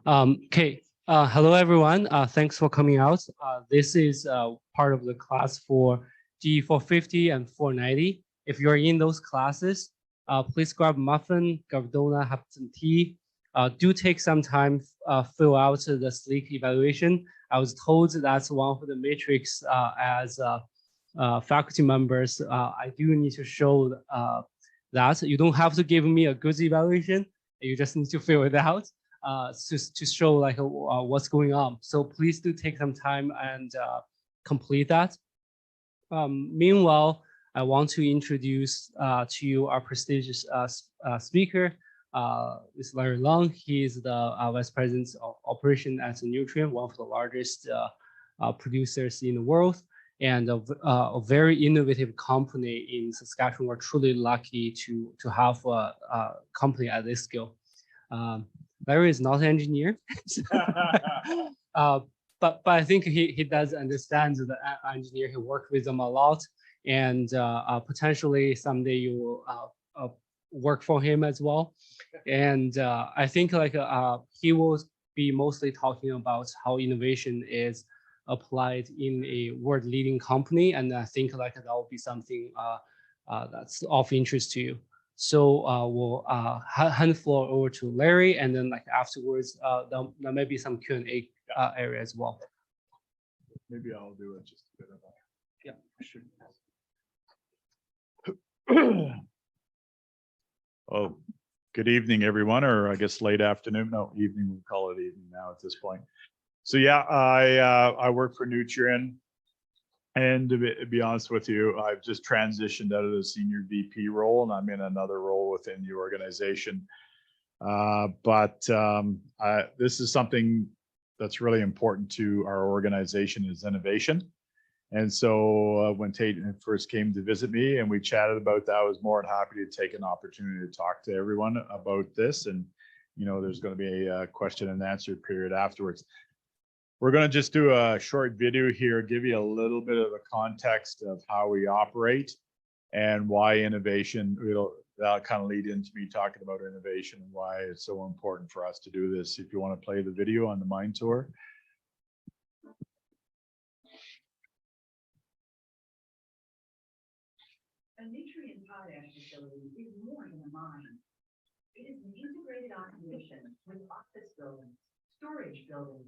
Okay. Hello, everyone. Thanks for coming out. This is part of the class for GE450 and 490. If you're in those classes, please grab muffin, grab donut, have some tea. Do take some time, fill out the sleek evaluation. I was told that's one of the metrics as faculty members. I do need to show that. You don't have to give me a good evaluation. You just need to fill it out. To show like what's going on. So please do take some time and complete that. Meanwhile, I want to introduce to you our prestigious speaker, Mr. Larry Long. He is the Vice President of Operation at Nutrien, one of the largest producers in the world, and a very innovative company in Saskatchewan. We're truly lucky to have a company at this scale. Larry is not an engineer, but I think he does understand the engineer. He worked with them a lot, and potentially someday you will work for him as well. And I think like he will be mostly talking about how innovation is applied in a world-leading company, and I think like that will be something that's of interest to you. So we'll hand the floor over to Larry, and then like afterwards, there may be some Q&A area as well. Maybe I'll do it just a bit of that. Yeah, sure. Oh, good evening, everyone, or I guess late afternoon. No, evening. We call it evening now at this point. So yeah, I work for Nutrien. And to be honest with you, I've just transitioned out of the senior VP role, and I'm in another role within the organization. This is something that's really important to our organization is innovation. And so when Tate first came to visit me and we chatted about that, I was more than happy to take an opportunity to talk to everyone about this. And, you know, there's going to be a question and answer period afterwards. We're going to just do a short video here, give you a little bit of a context of how we operate and why innovation, that'll kind of lead into me talking about innovation and why it's so important for us to do this. If you want to play the video on the mine tour. A Nutrien potash facility is more than a mine. It is an integrated operation with office buildings, storage buildings,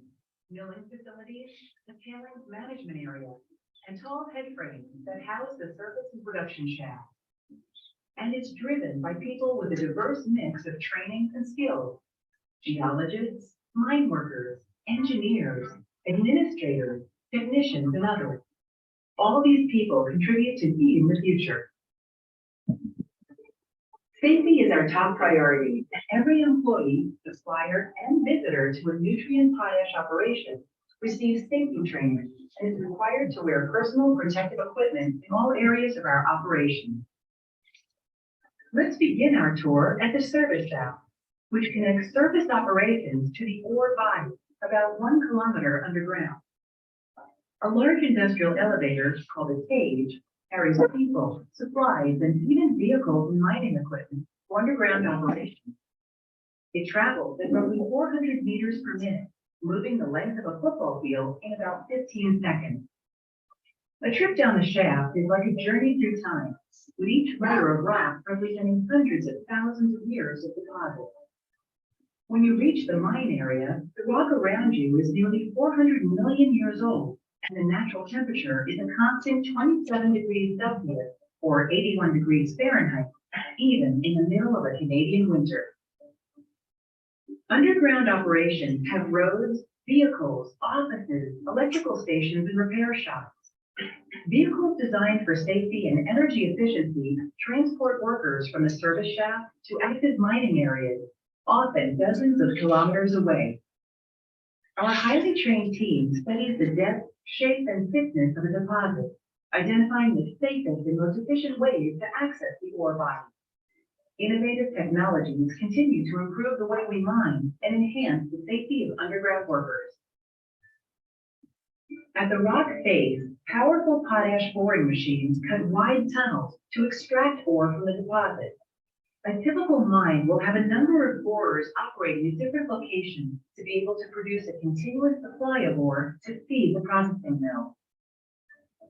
milling facilities, a tailings management area, and tall head frames that house the surface and production shaft. And it's driven by people with a diverse mix of training and skills: geologists, mine workers, engineers, administrators, technicians, and others. All these people contribute to feeding the future. Safety is our top priority, and every employee, supplier, and visitor to a Nutrien potash operation receives safety training and is required to wear personal protective equipment in all areas of our operation. Let's begin our tour at the service shaft, which connects surface operations to the ore body about 1 kilometer underground. A large industrial elevator, called a cage, carries people, supplies, and even vehicles and mining equipment for underground operations. It travels at roughly 400 meters per minute, moving the length of a football field in about 15 seconds. A trip down the shaft is like a journey through time, with each layer of rock representing hundreds of thousands of years of deposit. When you reach the mine area, the rock around you is nearly 400 million years old, and the natural temperature is a constant 27 degrees Celsius or 81 degrees Fahrenheit, even in the middle of a Canadian winter. Underground operations have roads, vehicles, offices, electrical stations, and repair shops. Vehicles designed for safety and energy efficiency transport workers from the service shaft to active mining areas, often dozens of kilometers away. Our highly trained team studies the depth, shape, and thickness of a deposit, identifying the safest and most efficient ways to access the ore body. Innovative technologies continue to improve the way we mine and enhance the safety of underground workers. At the rock face, powerful potash boring machines cut wide tunnels to extract ore from the deposit. A typical mine will have a number of borers operating at different locations to be able to produce a continuous supply of ore to feed the processing mill.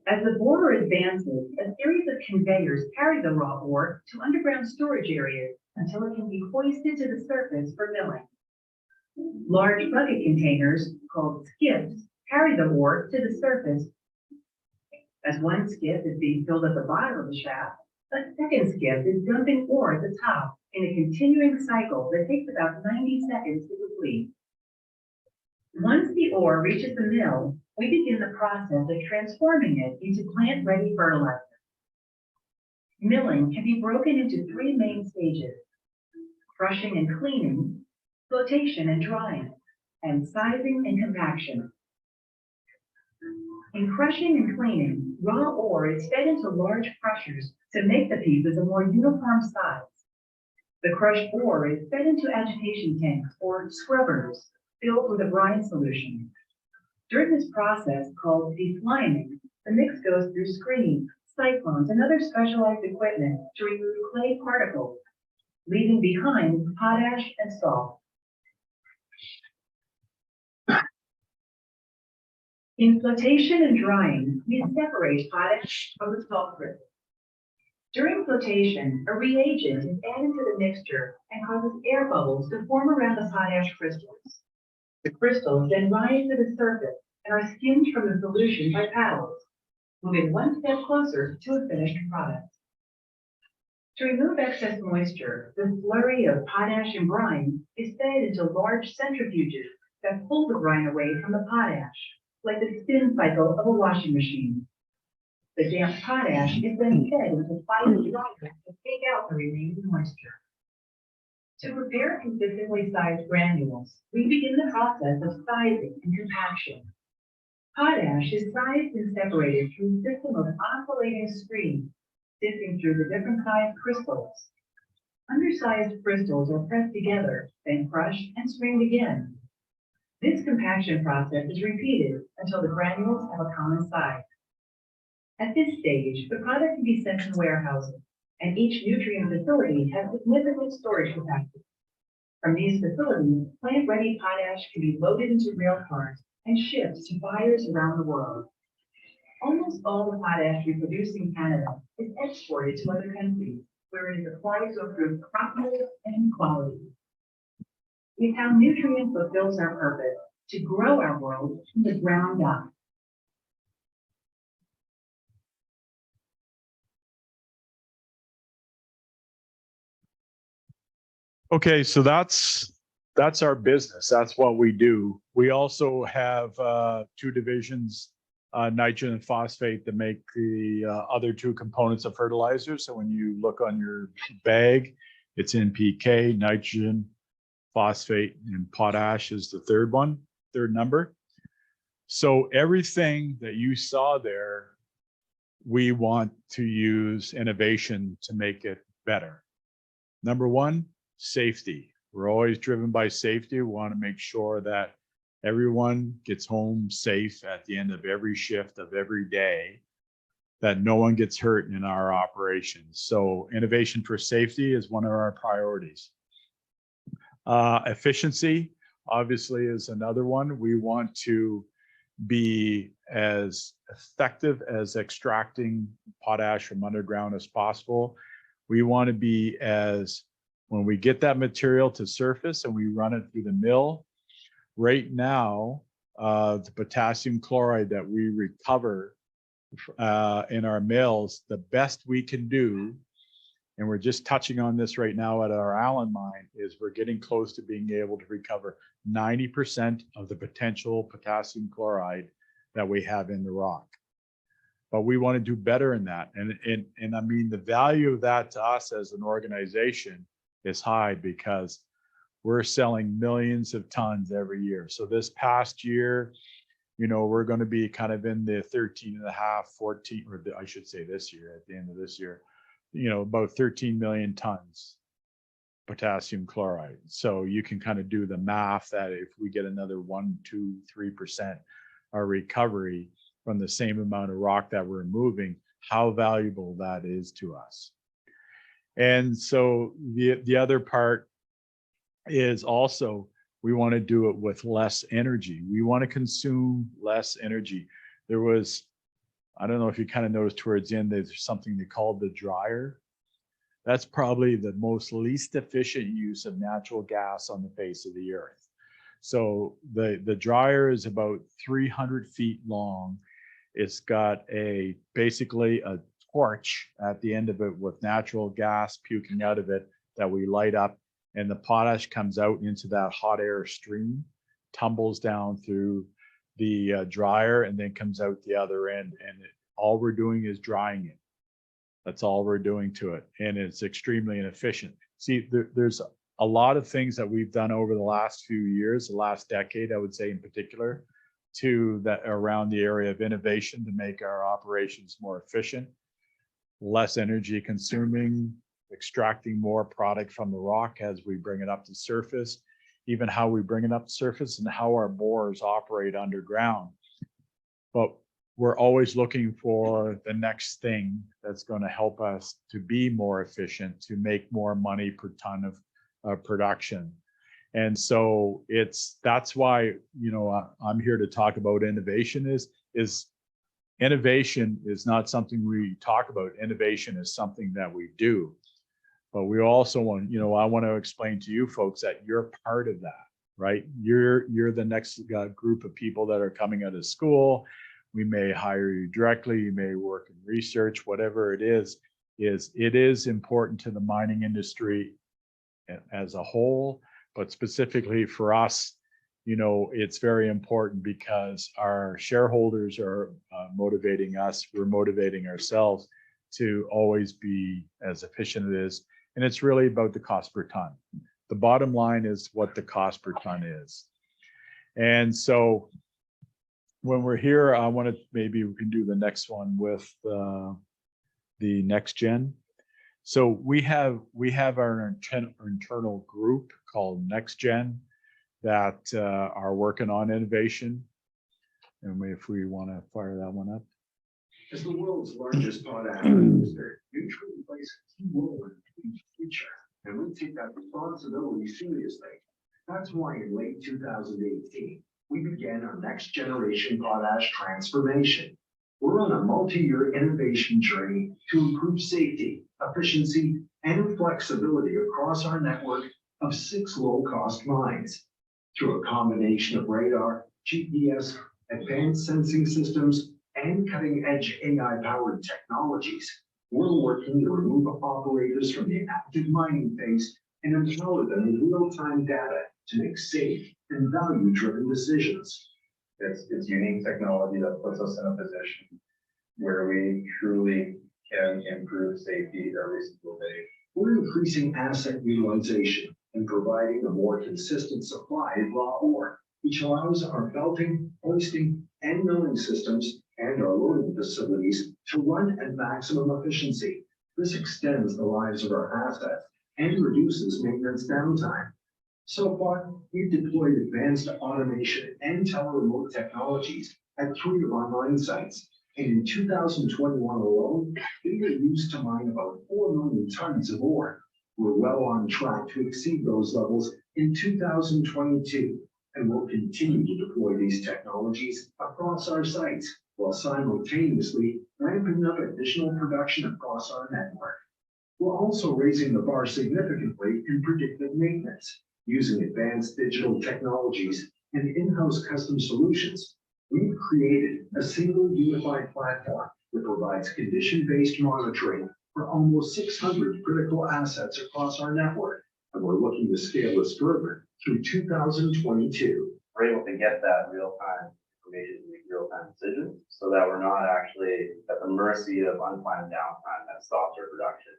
As the borer advances, a series of conveyors carry the raw ore to underground storage areas until it can be hoisted to the surface for milling. Large bucket containers, called skiffs, carry the ore to the surface. As one skiff is being filled at the bottom of the shaft, a second skiff is dumping ore at the top in a continuing cycle that takes about 90 seconds to complete. Once the ore reaches the mill, we begin the process of transforming it into plant-ready fertilizer. Milling can be broken into three main stages: crushing and cleaning, flotation and drying, and sizing and compaction. In crushing and cleaning, raw ore is fed into large crushers to make the pieces a more uniform size. The crushed ore is fed into agitation tanks or scrubbers filled with a brine solution. During this process, called desliming, the mix goes through screens, cyclones, and other specialized equipment to remove clay particles, leaving behind potash and salt. In flotation and drying, we separate potash from the salt crystals. During flotation, a reagent is added to the mixture and causes air bubbles to form around the potash crystals. The crystals then rise to the surface and are skimmed from the solution by paddles, moving one step closer to a finished product. To remove excess moisture, the slurry of potash and brine is fed into large centrifuges that pull the brine away from the potash, like the spin cycle of a washing machine. The damp potash is then fed into fine dryers to take out the remaining moisture. To prepare consistently sized granules, we begin the process of sizing and compaction. Potash is sized and separated through a system of oscillating screens, sifting through the different sized crystals. Undersized crystals are pressed together, then crushed and screened again. This compaction process is repeated until the granules have a common size. At this stage, the product can be sent to warehouses, and each nutrient facility has significant storage capacity. From these facilities, plant-ready potash can be loaded into rail cars and shipped to buyers around the world. Almost all the potash we produce in Canada is exported to other countries, where it is applied to improve crop yield and quality. It's how nutrient fulfills our purpose to grow our world from the ground up. Okay, so that's our business. That's what we do. We also have two divisions, nitrogen and phosphate, that make the other two components of fertilizer. So when you look on your bag, it's NPK, nitrogen, phosphate, and potash is the third number. So everything that you saw there, we want to use innovation to make it better. Number one, safety. We're always driven by safety. We want to make sure that everyone gets home safe at the end of every shift of every day, that no one gets hurt in our operations. So innovation for safety is one of our priorities. Efficiency, obviously, is another one. We want to be as effective as extracting potash from underground as possible. We want to be when we get that material to surface and we run it through the mill. Right now, the potassium chloride that we recover in our mills, the best we can do, and we're just touching on this right now at our Allen mine, is we're getting close to being able to recover 90% of the potential potassium chloride that we have in the rock. But we want to do better in that. And I mean, the value of that to us as an organization is high, because we're selling millions of tons every year. So this past year, we're going to be kind of in the 13.5, 14, or I should say this year, at the end of this year, about 13 million tons potassium chloride. So you can kind of do the math that if we get another 1, 2, 3% our recovery from the same amount of rock that we're moving, how valuable that is to us. And so the other part is also we want to do it with less energy. We want to consume less energy. There was, I don't know if you kind of noticed towards the end, there's something they called the dryer. That's probably the most least efficient use of natural gas on the face of the earth. So the dryer is about 300 feet long. It's got basically a torch at the end of it with natural gas puking out of it that we light up, and the potash comes out into that hot air stream, tumbles down through the dryer, and then comes out the other end. And all we're doing is drying it. That's all we're doing to it. And it's extremely inefficient. See, there's a lot of things that we've done over the last few years, the last decade, I would say in particular, to that around the area of innovation to make our operations more efficient, less energy consuming, extracting more product from the rock as we bring it up to surface, even how we bring it up to surface and how our borers operate underground. But we're always looking for the next thing that's going to help us to be more efficient, to make more money per ton of production. And so that's why, you know, I'm here to talk about innovation. Is innovation is not something we talk about. Innovation is something that we do. But we also want, you know, I want to explain to you folks that you're part of that, right? You're the next group of people that are coming out of school. We may hire you directly, you may work in research, whatever it is important to the mining industry as a whole, but specifically for us, you know, it's very important because our shareholders are motivating us, we're motivating ourselves to always be as efficient as it is. And it's really about the cost per ton. The bottom line is what the cost per ton is. And so when we're here, I want to, maybe we can do the next one with the next gen. So we have our internal group called Next Gen that are working on innovation. And if we want to fire that one up. As the world's largest potash producer, Nutrien plays a key role in the future, and we take that responsibility seriously. That's why in late 2018, we began our next generation potash transformation. We're on a multi-year innovation journey to improve safety, efficiency, and flexibility across our network of 6 low-cost mines. Through a combination of radar, GPS, advanced sensing systems, and cutting-edge AI-powered technologies, we're working to remove operators from the active mining phase and empower them with real-time data to make safe and value-driven decisions. It's unique technology that puts us in a position where we truly can improve safety every single day. We're increasing asset utilization and providing a more consistent supply of raw ore, which allows our belting, hoisting, and milling systems and our loading facilities to run at maximum efficiency. This extends the lives of our assets and reduces maintenance downtime. So far, we've deployed advanced automation and teleremote technologies at 3 of our mine sites. And in 2021 alone, they were used to mine about 4 million tons of ore. We're well on track to exceed those levels in 2022, and we'll continue to deploy these technologies across our sites while simultaneously ramping up additional production across our network. We're also raising the bar significantly in predictive maintenance. Using advanced digital technologies and in-house custom solutions, we've created a single unified platform that provides condition-based monitoring for almost 600 critical assets across our network, and we're looking to scale this further through 2022. We're able to get that real-time information and make real-time decisions so that we're not actually at the mercy of unplanned downtime that stops our production.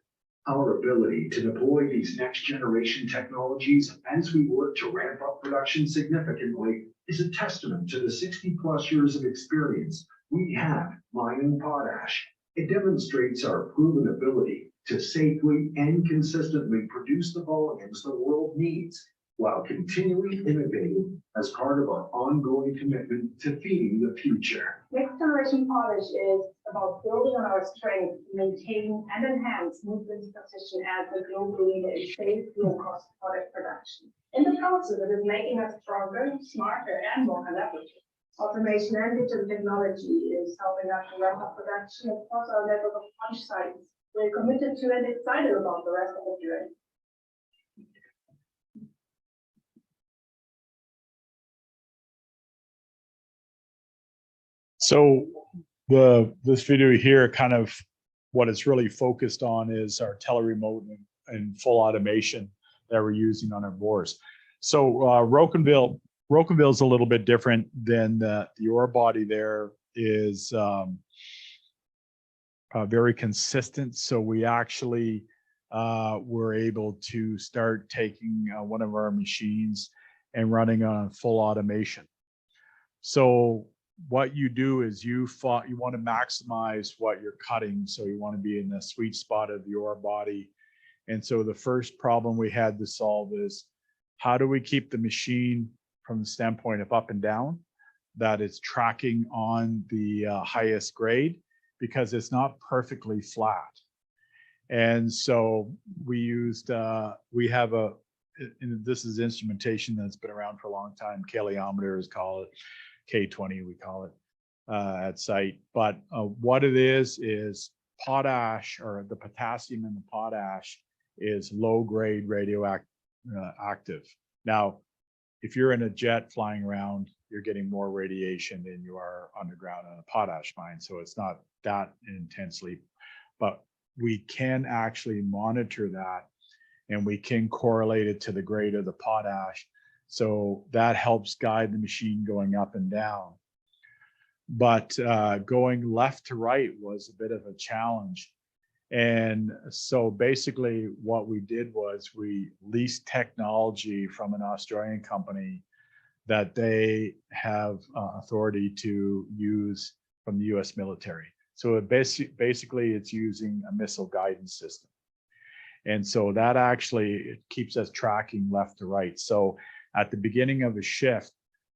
Our ability to deploy these next generation technologies as we work to ramp up production significantly is a testament to the 60+ years of experience we have mining potash. It demonstrates our proven ability to safely and consistently produce the volumes the world needs. while continually innovating as part of our ongoing commitment to feeding the future. Next generation polish is about building on our strength, maintaining and enhance Movement's position as the global leader in safe, low-cost product production. In the process, it is making us stronger, smarter, and more collaborative. Automation and digital technology is helping us to ramp up production across our network of punch sites. We're committed to and excited about the rest of the journey. So this video here, kind of what it's really focused on is our teleremote and full automation that we're using on our bores. So Rocanville is a little bit different than the ore body. There is very consistent. So we actually were able to start taking one of our machines and running on full automation. So what you do is you want to maximize what you're cutting. So you want to be in the sweet spot of the ore body. And so the first problem we had to solve is, how do we keep the machine from the standpoint of up and down, that it's tracking on the highest grade, because it's not perfectly flat. And so we used, this is instrumentation that's been around for a long time. Caliometers call it, K20 we call it at site. But what it is potash, or the potassium in the potash, is low grade radioactive. Now, if you're in a jet flying around, you're getting more radiation than you are underground in a potash mine. So it's not that intensely, but we can actually monitor that, and we can correlate it to the grade of the potash. So that helps guide the machine going up and down. But going left to right was a bit of a challenge. And so basically what we did was we leased technology from an Australian company that they have authority to use from the US military. So it basically it's using a missile guidance system. And so that actually, it keeps us tracking left to right. So at the beginning of a shift,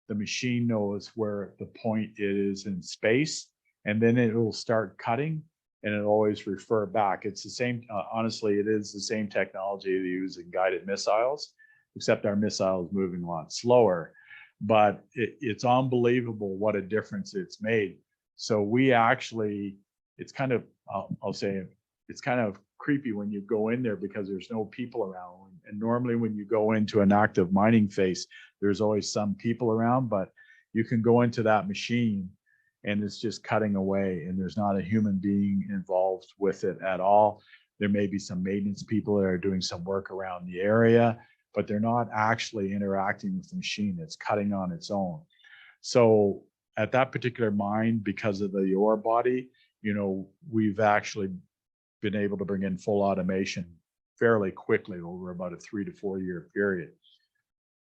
the machine knows where the point is in space, and then it will start cutting, and it'll always refer back. It's the same, honestly, it is the same technology they use in guided missiles, except our missile is moving a lot slower. But it's unbelievable what a difference it's made. So we actually, it's kind of, I'll say, it's kind of creepy when you go in there because there's no people around. And normally when you go into an active mining phase, there's always some people around, but you can go into that machine and it's just cutting away, and there's not a human being involved with it at all. There may be some maintenance people that are doing some work around the area, but they're not actually interacting with the machine. It's cutting on its own. So at that particular mine, because of the ore body, you know, we've actually been able to bring in full automation fairly quickly over about a 3 to 4 year period.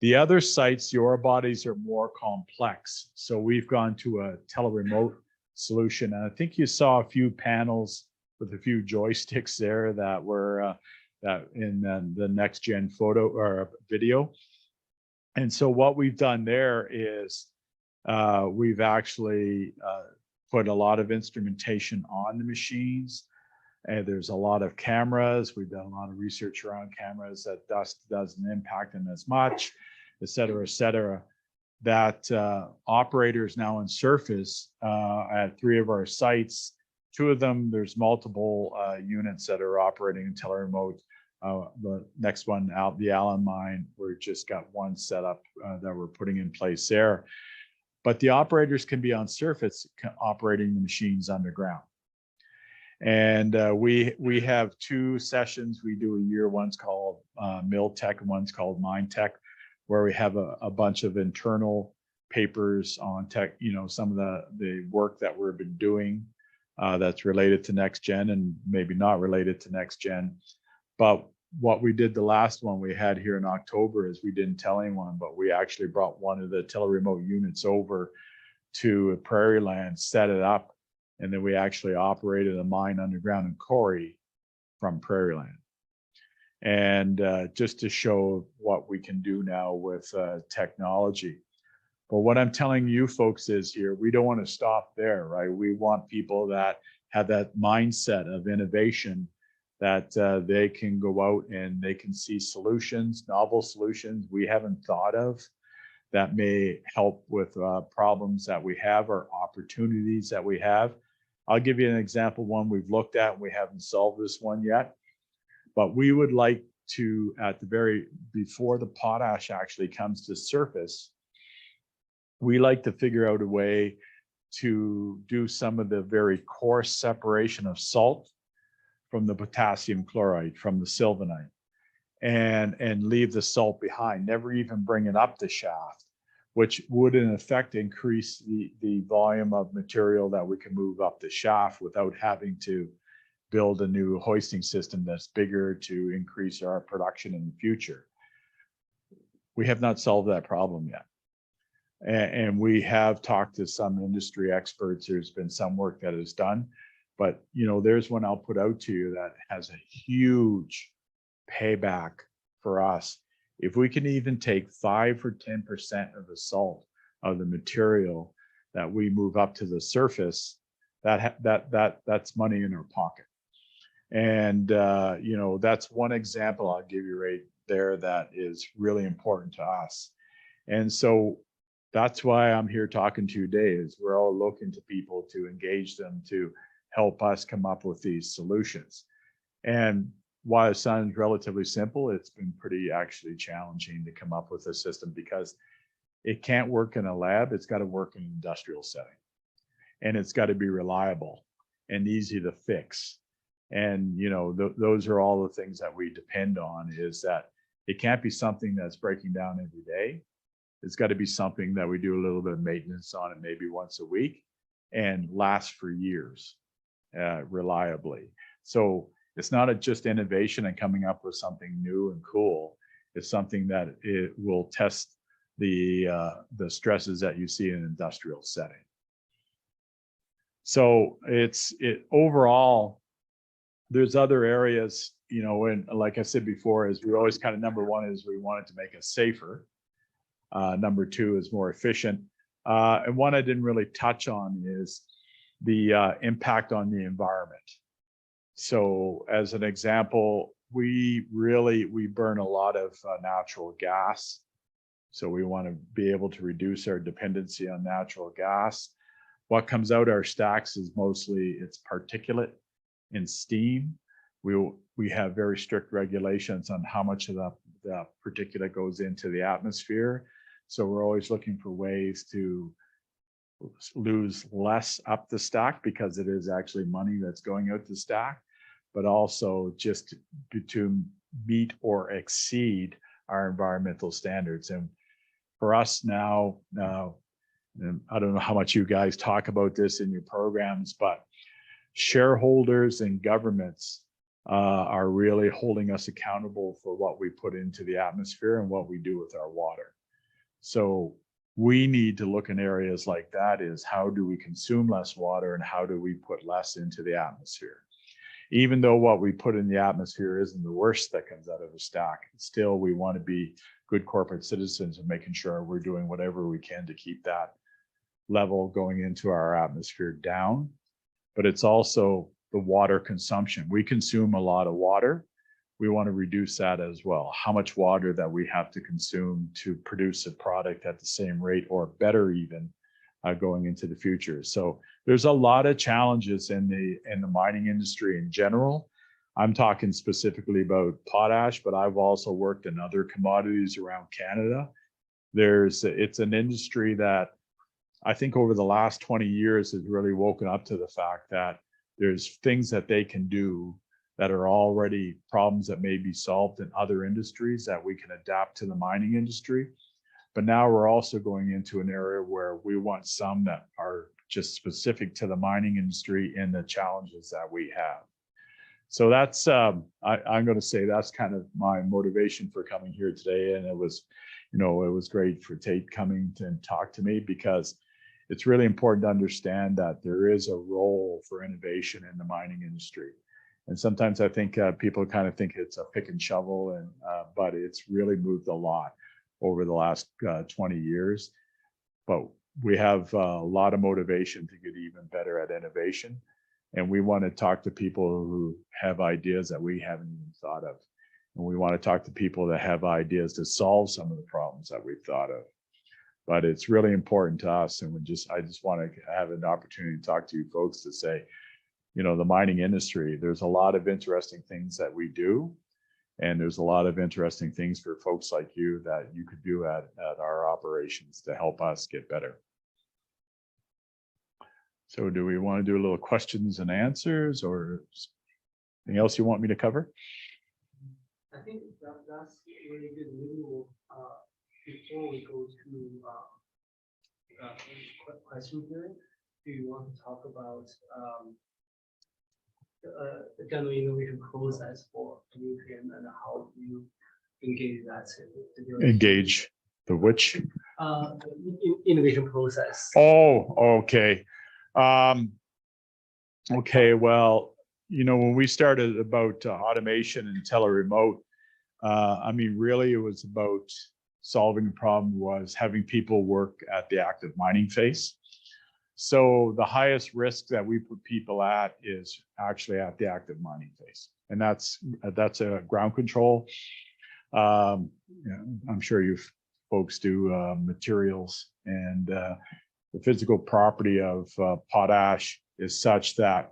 The other sites, the ore bodies are more complex. So we've gone to a teleremote solution. And I think you saw a few panels with a few joysticks there that were that in the next gen photo or video. And so what we've done there is we've actually put a lot of instrumentation on the machines. And there's a lot of cameras. We've done a lot of research around cameras that dust doesn't impact them as much, et cetera, that operators now on surface at 3 of our sites. 2 of them, there's multiple units that are operating in teleremote. The next one out, the Allen mine, we've just got one set up that we're putting in place there. But the operators can be on surface operating the machines underground. And we have 2 sessions we do a year. One's called Mill Tech and one's called Mine Tech, where we have a bunch of internal papers on tech, you know, some of the work that we've been doing that's related to next gen and maybe not related to next gen. But what we did the last one we had here in October is we didn't tell anyone, but we actually brought one of the teleremote units over to a prairie land, set it up, and then we actually operated a mine underground in Corey from prairie land. and just to show what we can do now with technology. But what I'm telling you folks is here, we don't want to stop there, right? We want people that have that mindset of innovation, that they can go out and they can see solutions, novel solutions we haven't thought of that may help with problems that we have or opportunities that we have. I'll give you an example, one we've looked at, and we haven't solved this one yet, but we would like to, at the very, before the potash actually comes to surface, we like to figure out a way to do some of the very coarse separation of salt from the potassium chloride, from the sylvinite, and leave the salt behind, never even bring it up the shaft, which would in effect increase the volume of material that we can move up the shaft without having to build a new hoisting system that's bigger to increase our production in the future. We have not solved that problem yet. And we have talked to some industry experts. There's been some work that is done, but you know, there's one I'll put out to you that has a huge payback for us. If we can even take 5 or 10% of the salt of the material that we move up to the surface, that's money in our pocket. And you know, that's one example I'll give you right there that is really important to us. And so that's why I'm here talking to you today, is we're all looking to people to engage them to help us come up with these solutions. And while it sounds relatively simple, it's been pretty actually challenging to come up with a system, because it can't work in a lab. It's got to work in an industrial setting, and it's got to be reliable and easy to fix. And you know, those are all the things that we depend on, is that it can't be something that's breaking down every day. It's got to be something that we do a little bit of maintenance on it, maybe once a week, and last for years reliably. So it's not just innovation and coming up with something new and cool. It's something that it will test the stresses that you see in an industrial setting. So overall, there's other areas, you know, and like I said before, is we always kind of, number one is we wanted to make it safer. Number two is more efficient. And one I didn't really touch on is the impact on the environment. So as an example, we burn a lot of natural gas. So we want to be able to reduce our dependency on natural gas. What comes out our stacks is mostly it's particulate and steam. We have very strict regulations on how much of the particulate goes into the atmosphere. So we're always looking for ways to lose less up the stack, because it is actually money that's going out the stack, but also just to meet or exceed our environmental standards. And for us now, and I don't know how much you guys talk about this in your programs, but shareholders and governments are really holding us accountable for what we put into the atmosphere and what we do with our water. So we need to look in areas like that, is how do we consume less water and how do we put less into the atmosphere? Even though what we put in the atmosphere isn't the worst that comes out of the stack, still we want to be good corporate citizens and making sure we're doing whatever we can to keep that level going into our atmosphere down. But it's also the water consumption. We consume a lot of water. We want to reduce that as well. How much water that we have to consume to produce a product at the same rate or better even going into the future. So there's a lot of challenges in the mining industry in general. I'm talking specifically about potash, but I've also worked in other commodities around Canada. It's an industry that I think over the last 20 years has really woken up to the fact that there's things that they can do that are already problems that may be solved in other industries that we can adapt to the mining industry. But now we're also going into an area where we want some that are just specific to the mining industry and the challenges that we have. So that's, I'm going to say that's kind of my motivation for coming here today. And it was great for Tate coming to talk to me, because it's really important to understand that there is a role for innovation in the mining industry. And sometimes I think people kind of think it's a pick and shovel, and but it's really moved a lot over the last 20 years. But we have a lot of motivation to get even better at innovation. And we want to talk to people who have ideas that we haven't even thought of. And we want to talk to people that have ideas to solve some of the problems that we've thought of. But it's really important to us. And I just want to have an opportunity to talk to you folks to say, you know, the mining industry, there's a lot of interesting things that we do. And there's a lot of interesting things for folks like you that you could do at our operations to help us get better. So do we want to do a little questions and answers, or anything else you want me to cover? I think that's really good. Before we go to question period, do you want to talk about the general innovation process for nutrient and how you engage that? Engage the which? Innovation process. Oh, okay. Okay, well, you know, when we started about automation and teleremote, I mean, really it was about solving the problem was having people work at the active mining phase. So the highest risk that we put people at is actually at the active mining phase. And that's a ground control. Yeah, I'm sure you folks do materials, and the physical property of potash is such that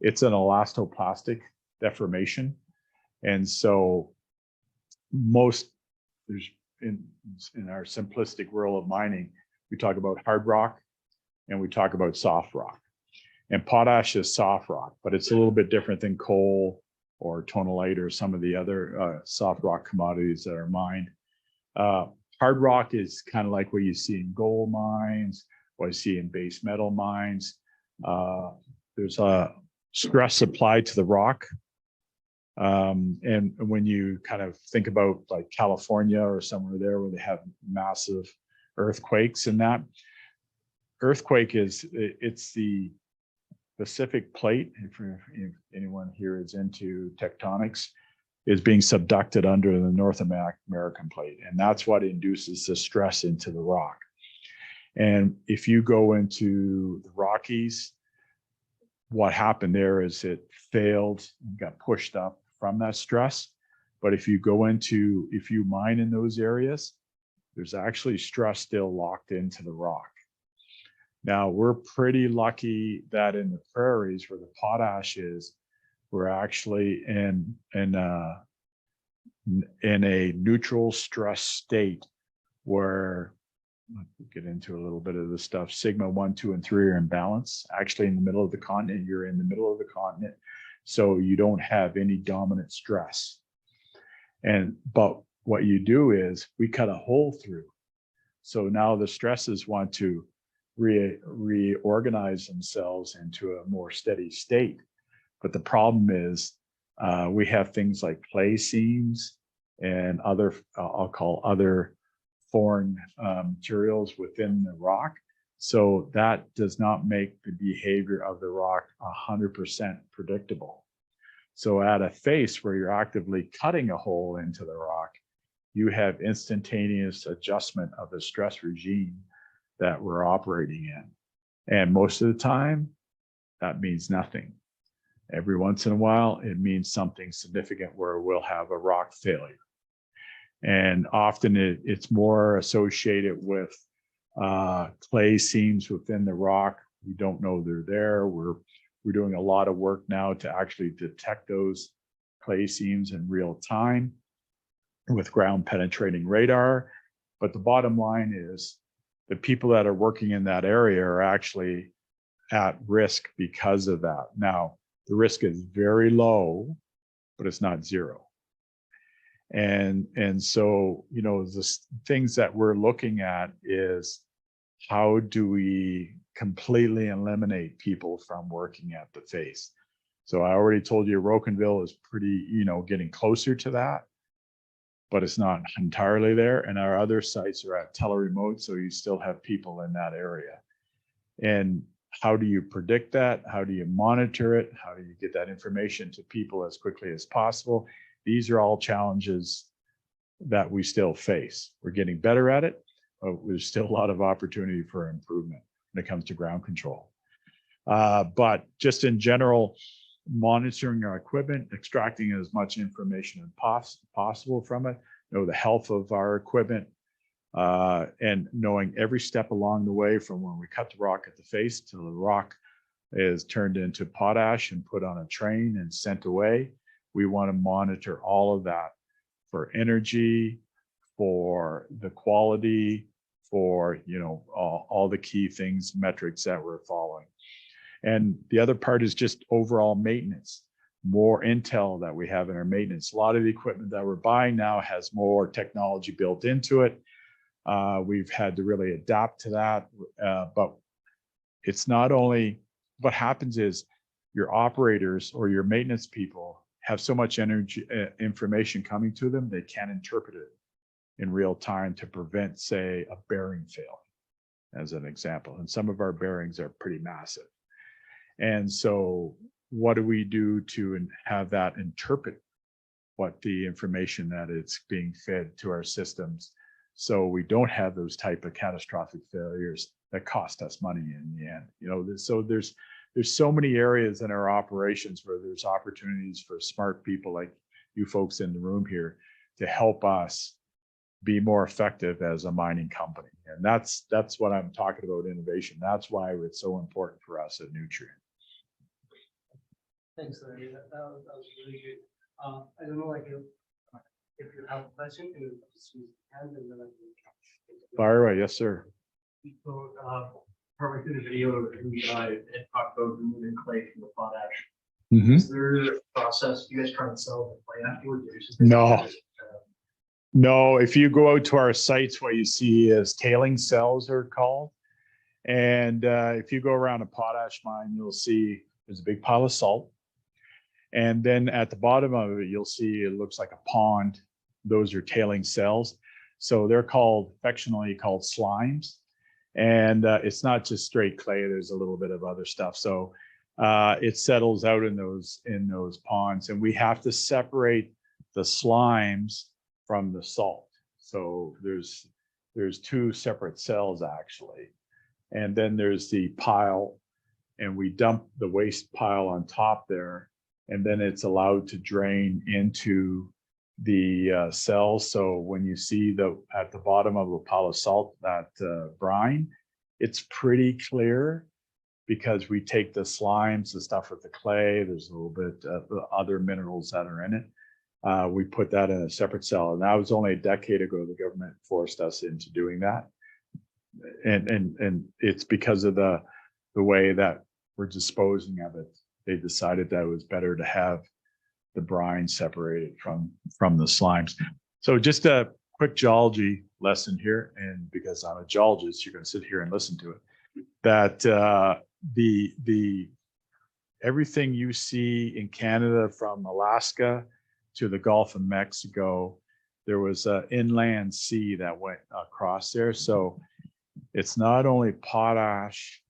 it's an elastoplastic deformation. And so there's in our simplistic world of mining, we talk about hard rock and we talk about soft rock. And potash is soft rock, but it's a little bit different than coal or tonalite or some of the other soft rock commodities that are mined. Hard rock is kind of like what you see in gold mines, what you see in base metal mines. There's a stress applied to the rock. And when you kind of think about like California or somewhere there where they have massive earthquakes, and that earthquake it's the Pacific plate, if anyone here is into tectonics, is being subducted under the North American plate. And that's what induces the stress into the rock. And if you go into the Rockies, what happened there is it failed and got pushed up from that stress. But if you mine in those areas, there's actually stress still locked into the rock. Now, we're pretty lucky that in the prairies where the potash is, we're actually in a neutral stress state where, we'll get into a little bit of this stuff, sigma 1, 2, and 3 are in balance. Actually, in the middle of the continent, you're in the middle of the continent, so you don't have any dominant stress. But what you do is we cut a hole through. So now the stresses want to reorganize themselves into a more steady state. But the problem is we have things like clay seams and other, I'll call other foreign materials within the rock. So that does not make the behavior of the rock 100% predictable. So at a face where you're actively cutting a hole into the rock, you have instantaneous adjustment of the stress regime that we're operating in. And most of the time, that means nothing. Every once in a while, it means something significant where we'll have a rock failure. And often it's more associated with clay seams within the rock. We don't know they're there. We're doing a lot of work now to actually detect those clay seams in real time with ground penetrating radar. But the bottom line is the people that are working in that area are actually at risk because of that. Now, the risk is very low, but it's not zero. And so, you know, the things that we're looking at is how do we completely eliminate people from working at the face? So I already told you Rocanville is pretty, you know, getting closer to that, but it's not entirely there. And our other sites are at teleremote, so you still have people in that area. And how do you predict that? How do you monitor it? How do you get that information to people as quickly as possible? These are all challenges that we still face. We're getting better at it, but there's still a lot of opportunity for improvement when it comes to ground control. But just in general, monitoring our equipment, extracting as much information as possible from it, know the health of our equipment, and knowing every step along the way from when we cut the rock at the face till the rock is turned into potash and put on a train and sent away. We want to monitor all of that for energy, for the quality, for, you know, all the key things, metrics that we're following. And the other part is just overall maintenance, more intel that we have in our maintenance. A lot of the equipment that we're buying now has more technology built into it. We've had to really adapt to that. But it's not only, what happens is your operators or your maintenance people have so much energy, information coming to them, they can't interpret it in real time to prevent, say, a bearing failure, as an example. And some of our bearings are pretty massive. And so what do we do to have that interpret what the information that it's being fed to our systems, so we don't have those type of catastrophic failures that cost us money in the end? You know, so there's so many areas in our operations where there's opportunities for smart people like you folks in the room here to help us be more effective as a mining company. And that's what I'm talking about, innovation. That's why it's so important for us at Nutrien. Thanks, Larry. That was really good. I don't know, like, if you have a question, you just use your hand and then I can. Fire away, yes, sir. So, partway through the video, it talked about removing clay from the potash. Is there a process you guys try and sell the clay afterwards? No. No, if you go out to our sites, what you see is tailing cells are called. And if you go around a potash mine, you'll see there's a big pile of salt. And then at the bottom of it, you'll see it looks like a pond. Those are tailing cells. So they're affectionately called slimes. And it's not just straight clay, there's a little bit of other stuff. So it settles out in those ponds, and we have to separate the slimes from the salt. So there's two separate cells actually. And then there's the pile, and we dump the waste pile on top there, and then it's allowed to drain into the cells. So when you see at the bottom of a pile of salt, that brine, it's pretty clear because we take the slimes, the stuff with the clay, there's a little bit of other minerals that are in it. We put that in a separate cell. And that was only a decade ago, the government forced us into doing that. And it's because of the way that we're disposing of it. They decided that it was better to have the brine separated from the slimes. So just a quick geology lesson here, and because I'm a geologist, you're going to sit here and listen to it. That the everything you see in Canada from Alaska to the Gulf of Mexico, there was an inland sea that went across there. So it's not only potash,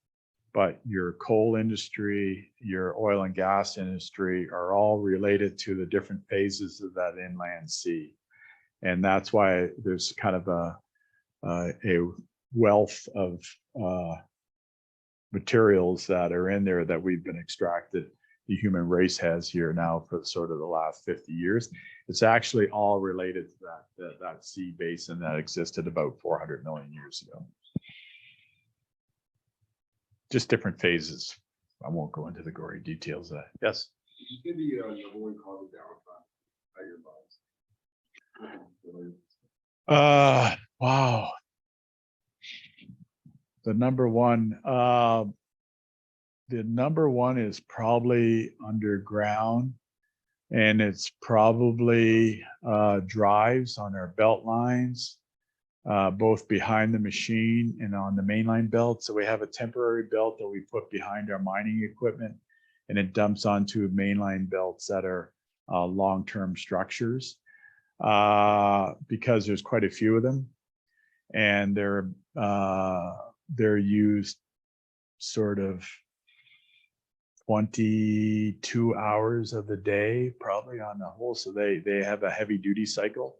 but your coal industry, your oil and gas industry are all related to the different phases of that inland sea. And that's why there's kind of a wealth of materials that are in there that we've been extracted, the human race has here now for sort of the last 50 years. It's actually all related to that sea basin that existed about 400 million years ago. Just different phases. I won't go into the gory details of that. Yes? Give me a number one cause of downtime at your mines. Wow. The number one is probably underground, and it's probably drives on our belt lines, both behind the machine and on the mainline belt. So we have a temporary belt that we put behind our mining equipment, and it dumps onto mainline belts that are long-term structures, because there's quite a few of them, and they're used sort of 22 hours of the day, probably on the whole. So they have a heavy duty cycle,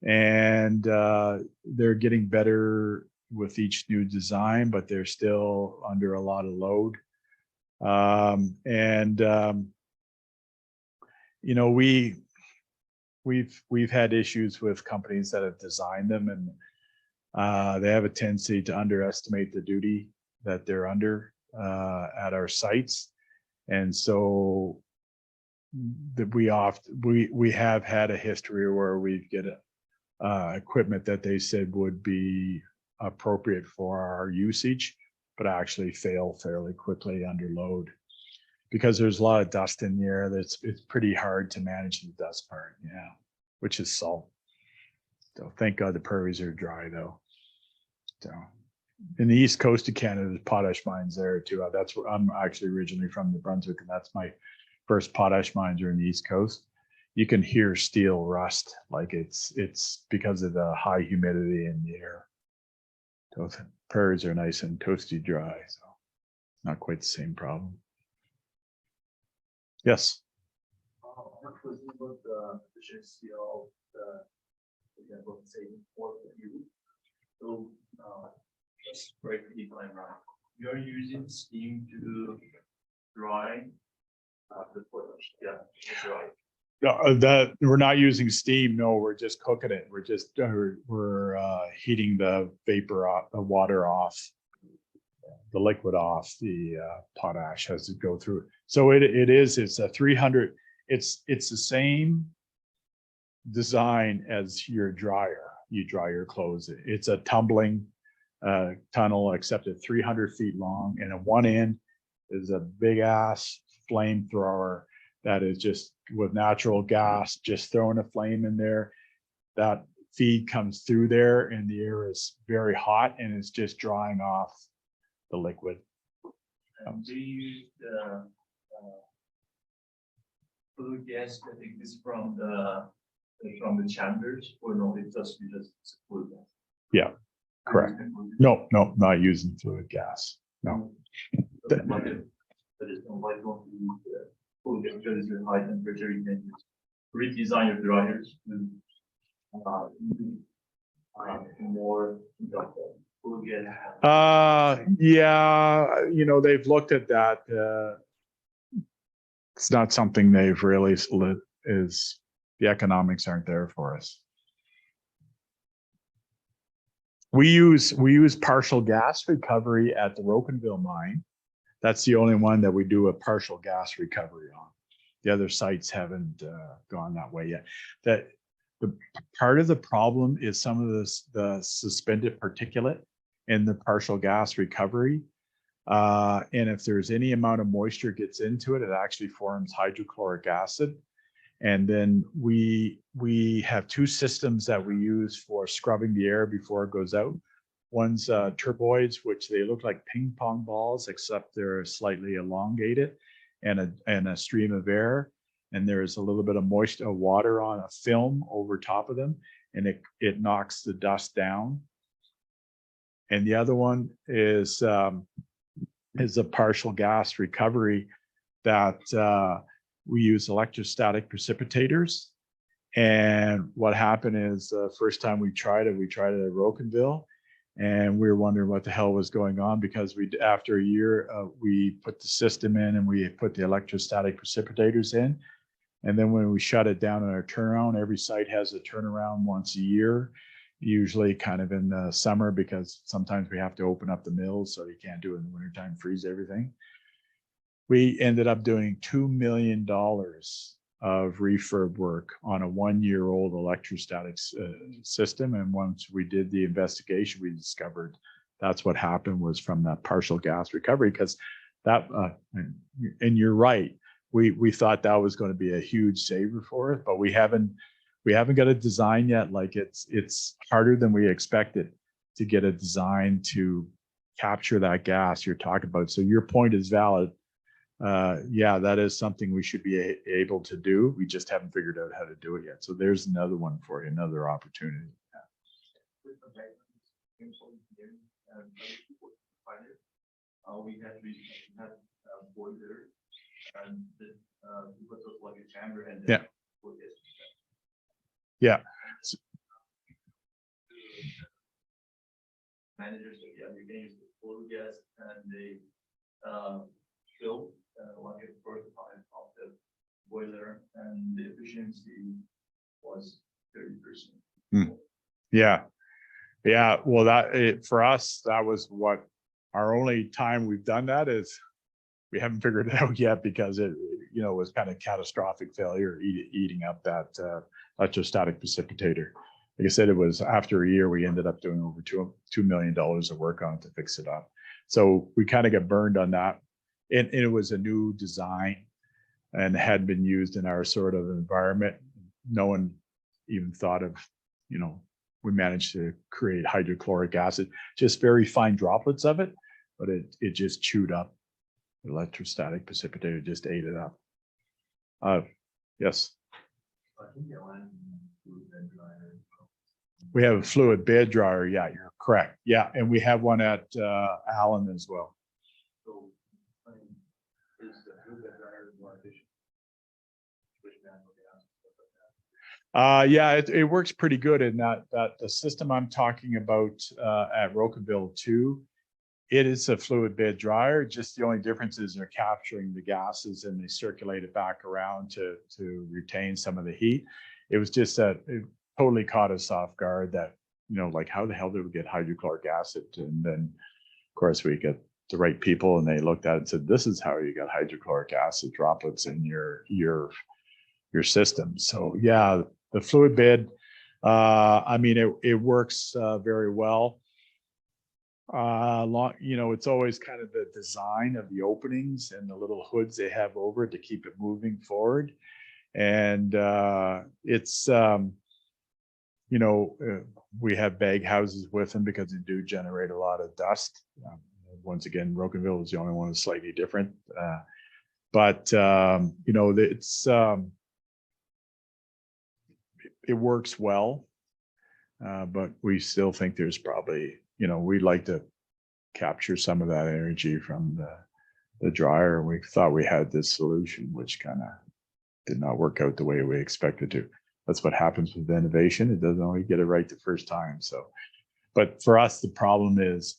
and they're getting better with each new design, but they're still under a lot of load. You know, we've had issues with companies that have designed them, and they have a tendency to underestimate the duty that they're under at our sites. And so we have had a history where we get equipment that they said would be appropriate for our usage, but actually fail fairly quickly under load, because there's a lot of dust in the air. It's pretty hard to manage the dust part, yeah, which is salt. So thank God the prairies are dry though. So in the east coast of Canada, there's potash mines there too. That's where I'm actually originally from, New Brunswick, and that's my first potash mines are in the east coast. You can hear steel rust, like it's because of the high humidity in the air. So the prairies are nice and toasty dry, so not quite the same problem. Yes. What was about the efficiency of the, example, say, for you? So, just break the time right. You're using steam to dry the potash. Yeah, that's right. That we're not using steam. No, we're just cooking it. We're just we're heating the vapor off, the water off, the liquid off the potash as it go through. So it's a 300. It's the same design as your dryer. You dry your clothes. It's a tumbling tunnel, except at 300 feet long, and at one end is a big ass flamethrower that is just with natural gas, just throwing a flame in there. That feed comes through there, and the air is very hot, and it's just drying off the liquid. And do you use the flue gas that exists from the chambers, or no? It's just it's flue gas. Yeah, correct. No, not using fluid gas. No. But it's not like going to use the flue gas because it's high temperature. You can just redesign your dryers to more flue gas. Yeah, you know, they've looked at that. It's not something they've really split. Is the economics aren't there for us. We use partial gas recovery at the Rocanville mine. That's the only one that we do a partial gas recovery on. The other sites haven't gone that way yet. That the part of the problem is some of the suspended particulate in the partial gas recovery. And if there's any amount of moisture gets into it, it actually forms hydrochloric acid. And then we have two systems that we use for scrubbing the air before it goes out. One's turboids, which they look like ping pong balls, except they're slightly elongated, and a stream of air. And there's a little bit of moisture, water on a film over top of them, and it knocks the dust down. And the other one is a partial gas recovery that we use electrostatic precipitators. And what happened is the first time we tried it at Rocanville, and we were wondering what the hell was going on, because after a year, we put the system in and we put the electrostatic precipitators in. And then when we shut it down in our turnaround, every site has a turnaround once a year, usually kind of in the summer, because sometimes we have to open up the mills, so you can't do it in the wintertime, freeze everything. We ended up doing $2 million of refurb work on a 1-year-old electrostatic system. And once we did the investigation, we discovered that's what happened was from that partial gas recovery, because that, and you're right, we thought that was going to be a huge saver for us, but we haven't got a design yet. Like it's harder than we expected to get a design to capture that gas you're talking about. So your point is valid. Yeah, that is something we should be able to do. We just haven't figured out how to do it yet. So there's another one for you, another opportunity. we had a boiler and the, we put those like a chamber and then Yeah. put it. Yeah. Managers, so yeah, you can use the full gas and they fill like a first time of the boiler and the efficiency was 30%. Yeah. Yeah. Well, for us, that was what our only time we've done that is we haven't figured it out yet because it, was kind of catastrophic failure eating up that electrostatic precipitator. Like I said, it was after a year, we ended up doing over $2 million of work on it to fix it up. So we kind of got burned on that. And it was a new design and had been used in our sort of environment. No one even thought of, we managed to create hydrochloric acid, just very fine droplets of it, but it just chewed up. The electrostatic precipitator just ate it up. Yes. I think I went to the dryer. We have a fluid bed dryer. Yeah, you're correct. Yeah, and we have one at Allen as well. So, I mean, is the fluid bed dryer more efficient? Which manual gas, stuff like that. Yeah, it works pretty good in that the system I'm talking about at Rocanville 2, it is a fluid bed dryer. Just the only difference is they're capturing the gases and they circulate it back around to retain some of the heat. It was just that it totally caught us off guard that, like how the hell did we get hydrochloric acid? And then of course we get the right people and they looked at it and said, this is how you got hydrochloric acid droplets in your system. So yeah, the fluid bed, it works very well. It's always kind of the design of the openings and the little hoods they have over it to keep it moving forward. And we have bag houses with them because they do generate a lot of dust. Once again, Rocanville is the only one that's slightly different. It works well, but we still think there's probably, we'd like to capture some of that energy from the dryer. We thought we had this solution, which kind of did not work out the way we expected to. That's what happens with innovation. It doesn't always get it right the first time. So, but for us, the problem is,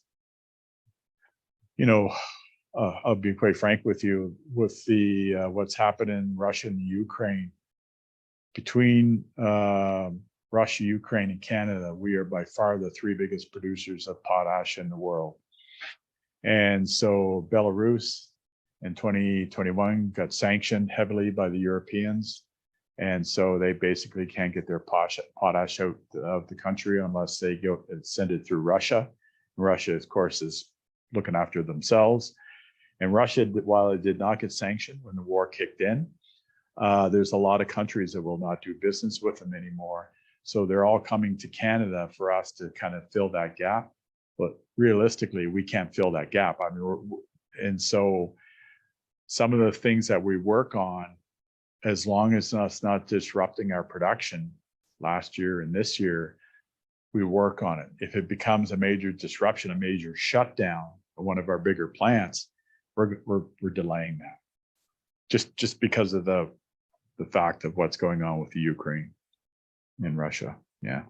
I'll be quite frank with you, with the what's happened in Russia and Ukraine. Between Russia, Ukraine, and Canada, we are by far the 3 biggest producers of potash in the world. And so Belarus in 2021 got sanctioned heavily by the Europeans. And so they basically can't get their potash out of the country unless they go and send it through Russia. Russia, of course, is looking after themselves. And Russia, while it did not get sanctioned when the war kicked in, there's a lot of countries that will not do business with them anymore. So they're all coming to Canada for us to kind of fill that gap. But realistically, we can't fill that gap. And so some of the things that we work on, as long as it's not disrupting our production last year and this year, we work on it. If it becomes a major disruption, a major shutdown of one of our bigger plants, we're delaying that. Just because of the fact of what's going on with the Ukraine and Russia. Yeah.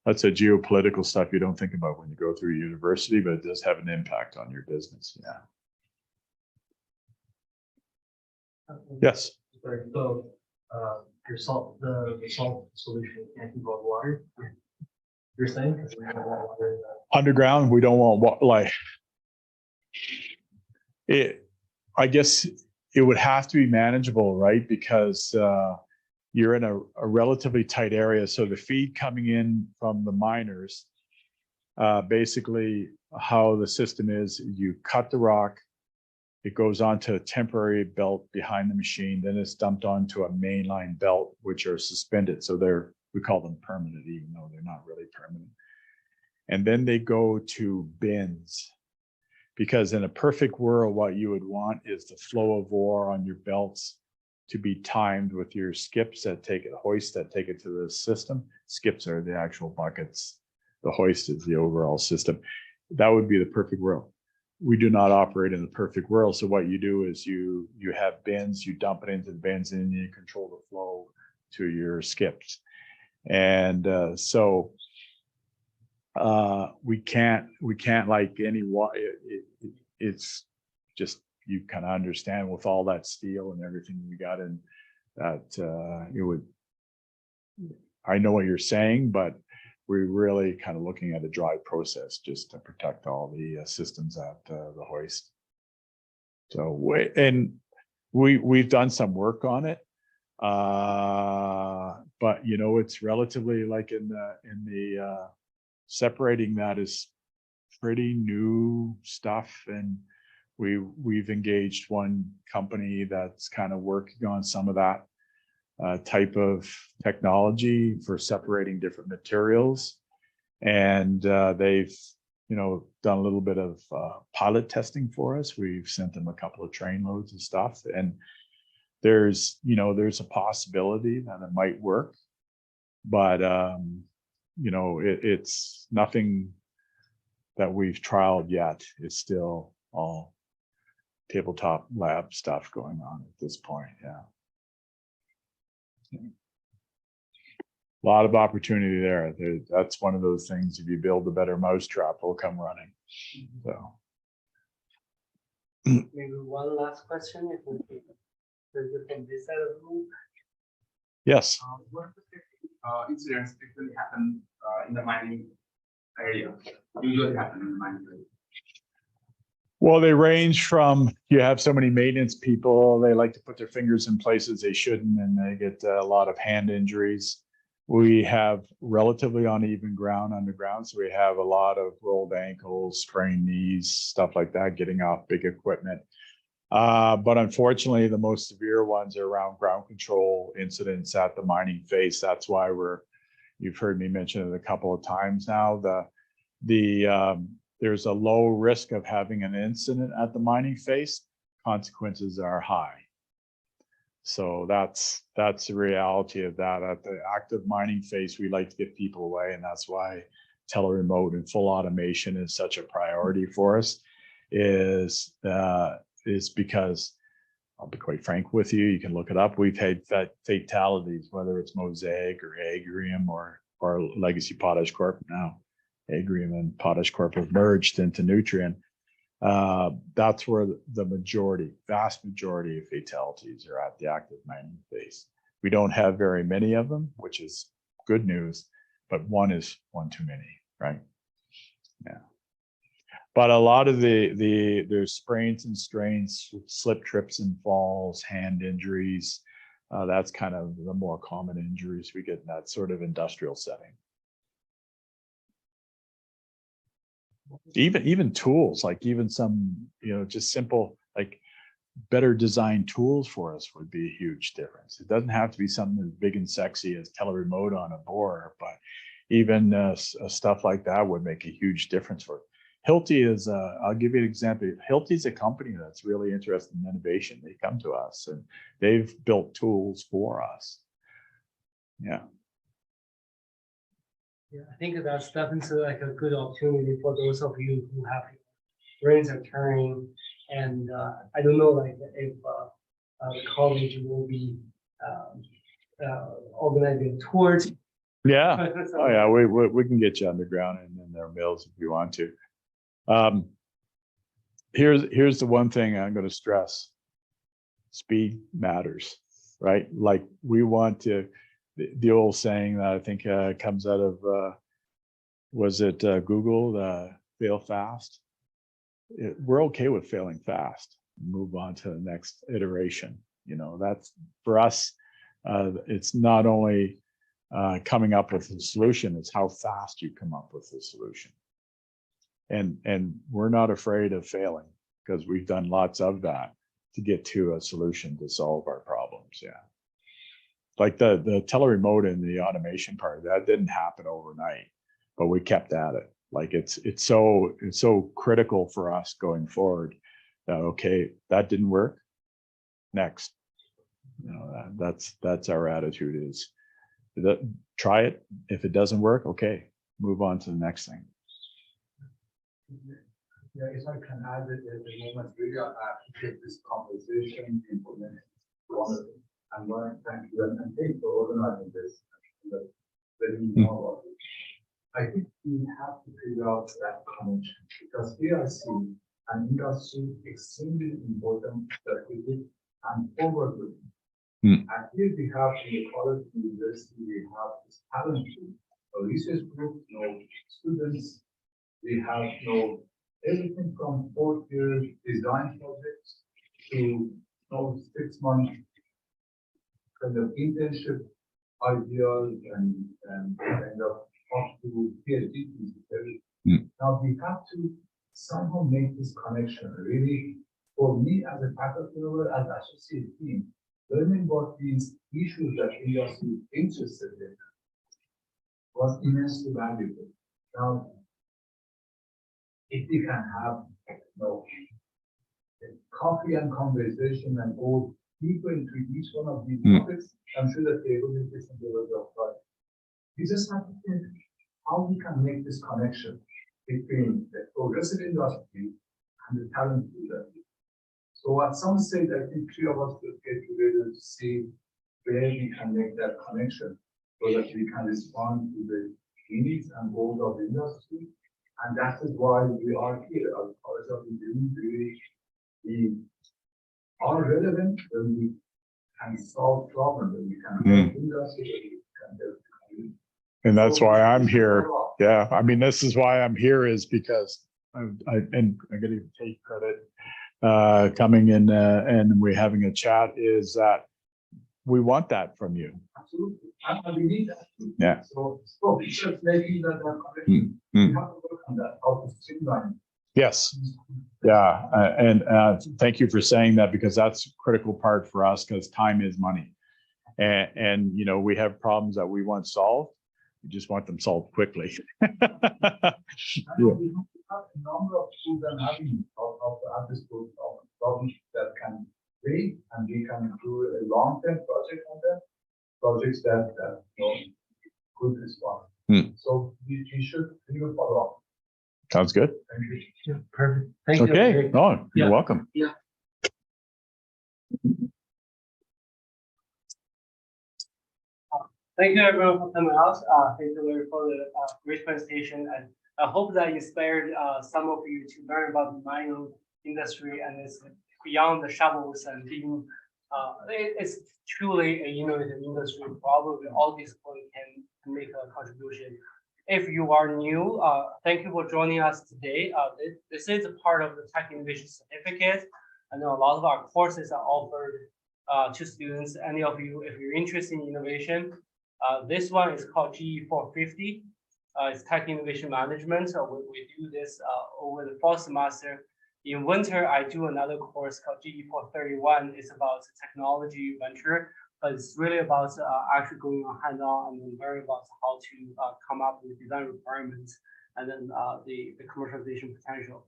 That's a geopolitical stuff you don't think about when you go through university, but it does have an impact on your business. Yeah. Yes. Sorry, so the salt solution can't involve water. You're saying because we don't want water in the Underground, we don't want it. I guess it would have to be manageable, right? Because you're in a relatively tight area. So the feed coming in from the miners, basically how the system is, you cut the rock, it goes onto a temporary belt behind the machine, then it's dumped onto a mainline belt, which are suspended. So we call them permanent, even though they're not really permanent. And then they go to bins. Because in a perfect world, what you would want is the flow of ore on your belts to be timed with your skips that take it, hoists that take it to the system. Skips are the actual buckets. The hoist is the overall system. That would be the perfect world. we do not operate in the perfect world. So what you do is you have bins, you dump it into the bins, and you control the flow to your skips. And so we can't like any it's just, you kind of understand with all that steel and everything we got in that it would, I know what you're saying, but we're really kind of looking at a dry process just to protect all the systems at the hoist. So we've done some work on it, but you know, it's relatively like in the separating that is pretty new stuff, and we've engaged one company that's kind of working on some of that type of technology for separating different materials. And they've, you know, done a little bit of pilot testing for us. We've sent them a couple of train loads of stuff, and there's, you know, there's a possibility that it might work, but you know, it's nothing that we've trialed yet. It's still all tabletop lab stuff going on at this point. Yeah. A lot of opportunity there. That's one of those things, if you build a better mousetrap, will come running. So Maybe one last question, if we can, from this side of the room. yes. What incidents actually happen in the mining area? Usually happen in the mining area. Well, they range from, you have so many maintenance people, they like to put their fingers in places they shouldn't, and they get a lot of hand injuries. We have relatively uneven ground underground, so we have a lot of rolled ankles, sprained knees, stuff like that, getting off big equipment. But unfortunately, the most severe ones are around ground control incidents at the mining face. That's why you've heard me mention it a couple of times now. There's a low risk of having an incident at the mining face. Consequences are high. So that's the reality of that. At the active mining face, we like to get people away, and that's why teleremote and full automation is such a priority for us. Is because, I'll be quite frank with you, you can look it up. We've had fatalities, whether it's Mosaic or Agrium or Legacy Potash Corp now. Agrium and Potash Corp have merged into Nutrien. That's where the vast majority of fatalities are at the active mining phase. We don't have very many of them, which is good news, but one is one too many, right? Yeah. But a lot of there's sprains and strains, slip, trips and falls, hand injuries. That's kind of the more common injuries we get in that sort of industrial setting. Even tools, like even some, you know, just simple, like better designed tools for us would be a huge difference. It doesn't have to be something as big and sexy as teleremote on a bore, but even stuff like that would make a huge difference for it. Hilti is, I'll give you an example. Hilti is a company that's really interested in innovation. They come to us and they've built tools for us. Yeah. Yeah, I think that's definitely like a good opportunity for those of you who have brains are turning, and I don't know, like if the college will be organizing tours. Yeah. Oh yeah, we can get you underground and in their mills if you want to. Here's the one thing I'm going to stress: speed matters, right? Like we want to. The old saying that I think comes out of, was it Google, fail fast? We're okay with failing fast, move on to the next iteration. You know, that's for us, it's not only coming up with a solution, it's how fast you come up with the solution. And we're not afraid of failing because we've done lots of that to get to a solution to solve our problems. Yeah. Like the teleremote and the automation part, that didn't happen overnight, but we kept at it. Like it's so critical for us going forward that, okay, that didn't work, next. You know, that's our attitude is try it. If it doesn't work, okay, move on to the next thing. Yeah, if I can add it at the moment, really, I appreciate this conversation, information, wonderful. I'm going to thank you and thank you for organizing this. And letting me know about it. I think we have to figure out that connection because here I see an industry extremely important, strategic, and forward-looking. And here we have in the college university, we have this talent group, a research group, students. We have everything from 4-year design projects to 6-month kind of internship ideas and kind of up to PhD thesis. Now we have to somehow make this connection. Really, for me as a faculty member, as associate team, learning about these issues that industry is interested in was immensely valuable. Now, if we can have coffee and conversation and go deeper into each one of these topics, I'm sure that they will be different levels of thought. We just have to think how we can make this connection between the progressive industry and the talent industry. So at some stage, I think 3 of us will get together to see where we can make that connection so that we can respond to the needs and goals of the industry. And that is why we are here. As college of engineering, really, we are relevant when we can solve problems, when we can help industry, when we can help the community. And that's why I'm here. Yeah, I mean, this is why I'm here is because and I'm going to take credit coming in and we're having a chat is that we want that from you. Absolutely. And we need that. Yeah. So it's just making that connection. We have to work on that, how to streamline. Yes. Yeah. And thank you for saying that because that's a critical part for us because time is money. And we have problems that we want solved. We just want them solved quickly. We have a number of tools and avenues of this problems that can wait, and we can do a long-term project on them, projects that could respond. So we should follow up. Sounds good. Thank you. Yeah, perfect. Thank you. Okay. Oh, you're Yeah. welcome. Yeah. Thank you everyone for coming out. Thank you Larry for the great presentation, and I hope that inspired some of you to learn about the mining industry and it's beyond the shovels and being. It's truly a innovative industry. Probably all these people can make a contribution. If you are new, thank you for joining us today. This is a part of the Tech Innovation Certificate. I know a lot of our courses are offered to students. Any of you, if you're interested in innovation, this one is called GE450. It's Tech Innovation Management. So we do this over the fall semester. In winter, I do another course called GE431. It's about technology venture, but it's really about actually going on hands-on and learning about how to come up with design requirements and then the commercialization potential.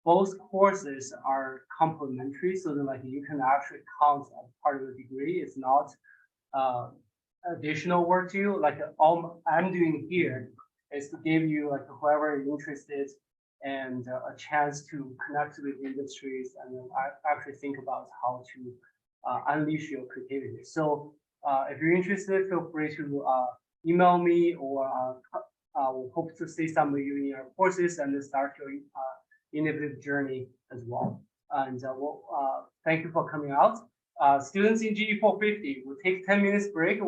Both courses are complementary, so that you can actually count as part of the degree. It's not additional work to you. All I'm doing here is to give you whoever is interested and a chance to connect with industries and then actually think about how to unleash your creativity. So if you're interested, feel free to email me or we'll hope to see some of you in your courses and then start your innovative journey as well. And thank you for coming out. Students in GE450, we'll take 10 minutes break.